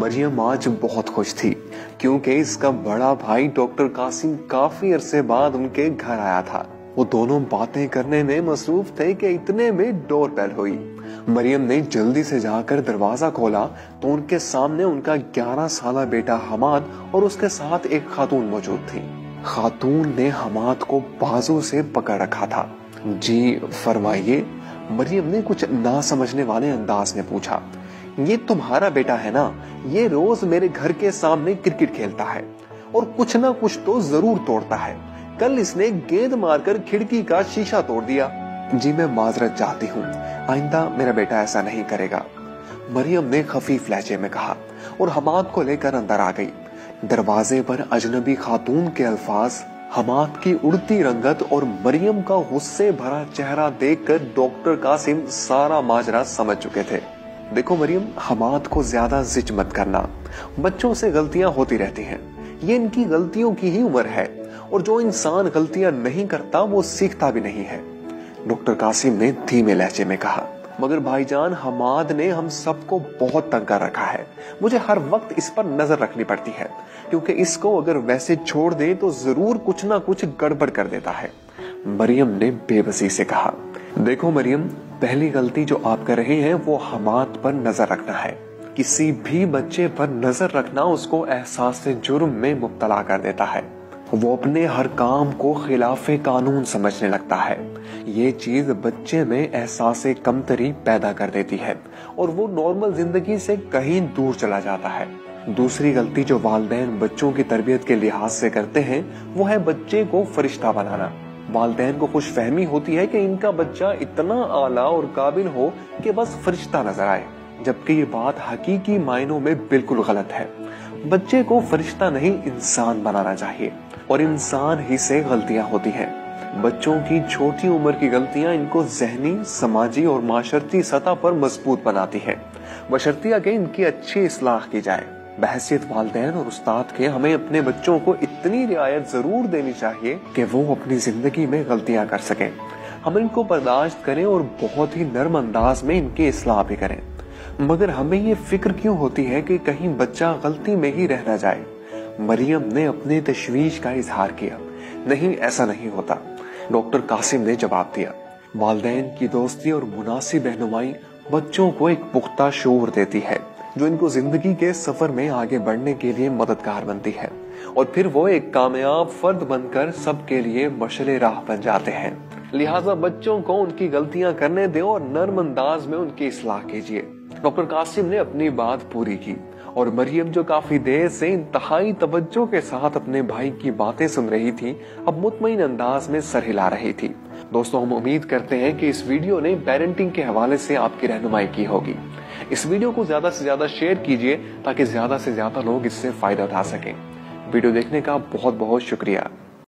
مریم آج بہت خوش تھی کیونکہ اس کا بڑا بھائی ڈاکٹر قاسم کافی عرصے بعد ان کے گھر آیا تھا۔ وہ دونوں باتیں کرنے میں مصروف تھے کہ اتنے میں ڈور بیل ہوئی۔ مریم نے جلدی سے جا کر دروازہ کھولا تو ان کے سامنے ان کا 11 سالہ بیٹا حماد اور اس کے ساتھ ایک خاتون موجود تھی۔ خاتون نے حماد کو بازو سے پکڑ رکھا تھا۔ جی فرمائیے، مریم نے کچھ نہ سمجھنے والے انداز میں پوچھا۔ یہ تمہارا بیٹا ہے نا؟ یہ روز میرے گھر کے سامنے کرکٹ کھیلتا ہے اور کچھ نہ کچھ تو ضرور توڑتا ہے۔ کل اس نے گیند مار کر کھڑکی کا شیشہ توڑ دیا۔ جی میں معذرت چاہتی ہوں، آئندہ میرا بیٹا ایسا نہیں کرے گا، مریم نے خفیف لہجے میں کہا اور حماد کو لے کر اندر آ گئی۔ دروازے پر اجنبی خاتون کے الفاظ، حماد کی اڑتی رنگت اور مریم کا غصے بھرا چہرہ دیکھ کر ڈاکٹر قاسم سارا ماجرا سمجھ چکے تھے۔ دیکھو مریم، حماد کو زیادہ زج مت کرنا، بچوں سے غلطیاں ہوتی رہتی ہیں، یہ ان کی غلطیوں کی ہی عمر ہے، اور جو انسان غلطیاں نہیں کرتا وہ سیکھتا بھی نہیں ہے، ڈاکٹر قاسم نے دھیمے لہجے میں کہا۔ مگر بھائی جان، حماد نے ہم سب کو بہت تنگ کر رکھا ہے، مجھے ہر وقت اس پر نظر رکھنی پڑتی ہے، کیونکہ اس کو اگر ویسے چھوڑ دیں تو ضرور کچھ نہ کچھ گڑبڑ کر دیتا ہے، مریم نے بے بسی سے کہا۔ دیکھو مریم، پہلی غلطی جو آپ کر رہے ہیں وہ حماد پر نظر رکھنا ہے۔ کسی بھی بچے پر نظر رکھنا اس کو احساس جرم میں مبتلا کر دیتا ہے، وہ اپنے ہر کام کو خلاف قانون سمجھنے لگتا ہے، یہ چیز بچے میں احساس کمتری پیدا کر دیتی ہے اور وہ نارمل زندگی سے کہیں دور چلا جاتا ہے۔ دوسری غلطی جو والدین بچوں کی تربیت کے لحاظ سے کرتے ہیں وہ ہے بچے کو فرشتہ بنانا۔ والدین کو خوش فہمی ہوتی ہے کہ ان کا بچہ اتنا اعلیٰ اور قابل ہو کہ بس فرشتہ نظر آئے، جبکہ یہ بات حقیقی معنوں میں بالکل غلط ہے۔ بچے کو فرشتہ نہیں انسان بنانا چاہیے، اور انسان ہی سے غلطیاں ہوتی ہیں۔ بچوں کی چھوٹی عمر کی غلطیاں ان کو ذہنی، سماجی اور معاشرتی سطح پر مضبوط بناتی ہیں، بشرطیہ کہ ان کی اچھی اصلاح کی جائے۔ بحیثیت والدین اور استاد کے ہمیں اپنے بچوں کو اتنی رعایت ضرور دینی چاہیے کہ وہ اپنی زندگی میں غلطیاں کر سکیں، ہم ان کو برداشت کریں اور بہت ہی نرم انداز میں ان کی اصلاح بھی کریں۔ مگر ہمیں یہ فکر کیوں ہوتی ہے کہ کہیں بچہ غلطی میں ہی رہ نہ جائے؟ مریم نے اپنے تشویش کا اظہار کیا۔ نہیں، ایسا نہیں ہوتا، ڈاکٹر قاسم نے جواب دیا۔ والدین کی دوستی اور مناسب رہنمائی بچوں کو ایک پختہ شعور دیتی ہے جو ان کو زندگی کے سفر میں آگے بڑھنے کے لیے مددگار بنتی ہے، اور پھر وہ ایک کامیاب فرد بن کر سب کے لیے مشعل راہ بن جاتے ہیں۔ لہٰذا بچوں کو ان کی غلطیاں کرنے دیں اور نرم انداز میں ان کی اصلاح کیجیے۔ ڈاکٹر قاسم نے اپنی بات پوری کی، اور مریم جو کافی دیر سے انتہائی توجہ کے ساتھ اپنے بھائی کی باتیں سن رہی تھی، اب مطمئن انداز میں سر ہلا رہی تھی۔ دوستوں، ہم امید کرتے ہیں کہ اس ویڈیو نے پیرنٹنگ کے حوالے سے آپ کی رہنمائی کی ہوگی۔ اس ویڈیو کو زیادہ سے زیادہ شیئر کیجیے تاکہ زیادہ سے زیادہ لوگ اس سے فائدہ اٹھا سکیں۔ ویڈیو دیکھنے کا بہت بہت شکریہ۔